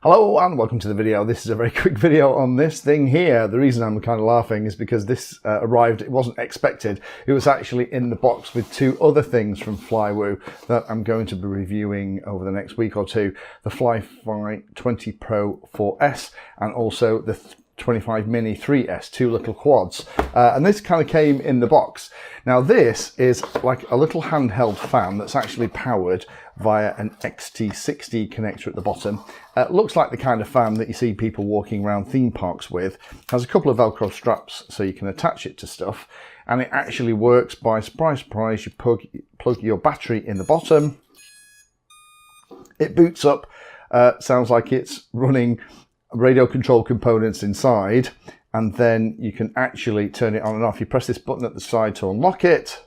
Hello and welcome to the video. This is a very quick video on this thing here. The reason I'm kind of laughing is because this arrived, it wasn't expected. It was actually in the box with two other things from Flywoo that I'm going to be reviewing over the next week or two. The Fly 20 Pro 4S and also the 25 Mini 3S, two little quads. And this kind of came in the box. Now this is like a little handheld fan that's actually powered via an XT60 connector at the bottom. Looks like the kind of fan that you see people walking around theme parks with. Has a couple of Velcro straps so you can attach it to stuff. And it actually works by, surprise, surprise, you plug your battery in the bottom. It boots up, sounds like it's running radio control components inside, and then you can actually turn it on and off. You press this button at the side to unlock it.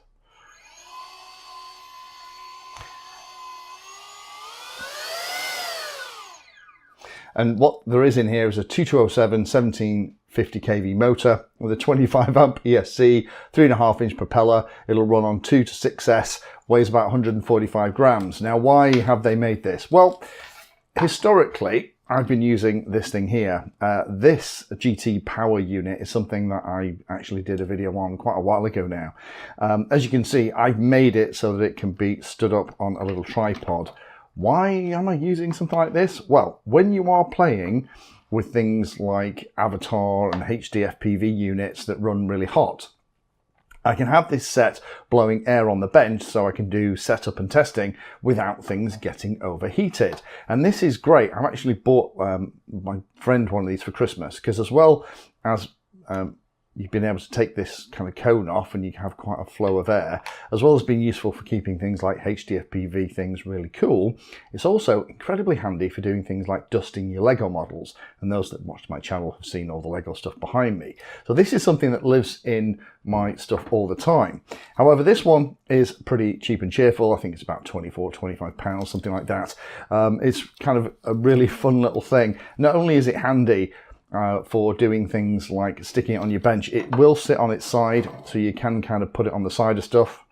And what there is in here is a 2207 1750 kV motor with a 25 amp ESC, 3.5 inch propeller. It'll run on 2 to 6S, weighs about 145 grams. Now, why have they made this? Well, historically, I've been using this thing here. This GT power unit is something that I actually did a video on quite a while ago now. As you can see, I've made it so that it can be stood up on a little tripod. Why am I using something like this? Well, when you are playing with things like Avatar and HD FPV units that run really hot, I can have this set blowing air on the bench so I can do setup and testing without things getting overheated. And this is great. I've actually bought my friend one of these for Christmas because, as well as you've been able to take this kind of cone off and you have quite a flow of air, as well as being useful for keeping things like HD FPV things really cool, it's also incredibly handy for doing things like dusting your Lego models. And those that watch my channel have seen all the Lego stuff behind me. So this is something that lives in my stuff all the time. However, this one is pretty cheap and cheerful. I think it's about 24, 25 pounds, something like that. It's kind of a really fun little thing. Not only is it handy for doing things like sticking it on your bench, it will sit on its side, so you can kind of put it on the side of stuff.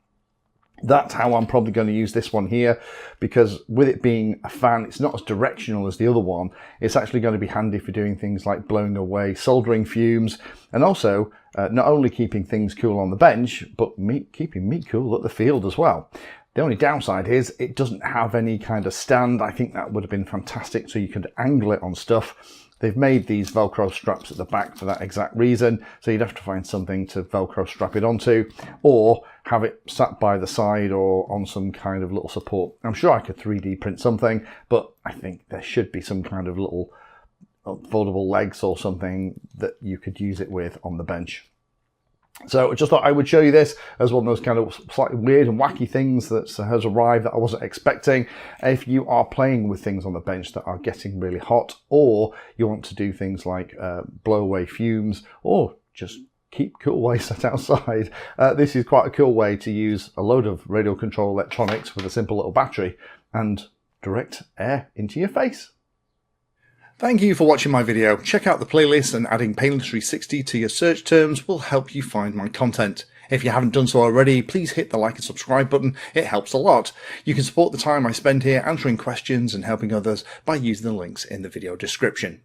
That's how I'm probably going to use this one here, because with it being a fan, it's not as directional as the other one. It's actually going to be handy for doing things like blowing away soldering fumes, and also not only keeping things cool on the bench, but keeping me cool at the field as well. The only downside is it doesn't have any kind of stand. I think that would have been fantastic, so you could angle it on stuff. They've made these Velcro straps at the back for that exact reason, so you'd have to find something to Velcro strap it onto, or have it sat by the side or on some kind of little support. I'm sure I could 3D print something, but I think there should be some kind of little foldable legs or something that you could use it with on the bench. So I just thought I would show you this as one of those kind of slightly weird and wacky things that has arrived that I wasn't expecting. If you are playing with things on the bench that are getting really hot, or you want to do things like blow away fumes, or just keep cool while you sat outside, this is quite a cool way to use a load of radio control electronics with a simple little battery and direct air into your face. Thank you for watching my video. Check out the playlist, and adding Pedantry 60 to your search terms will help you find my content. If you haven't done so already, please hit the like and subscribe button. It helps a lot. You can support the time I spend here answering questions and helping others by using the links in the video description.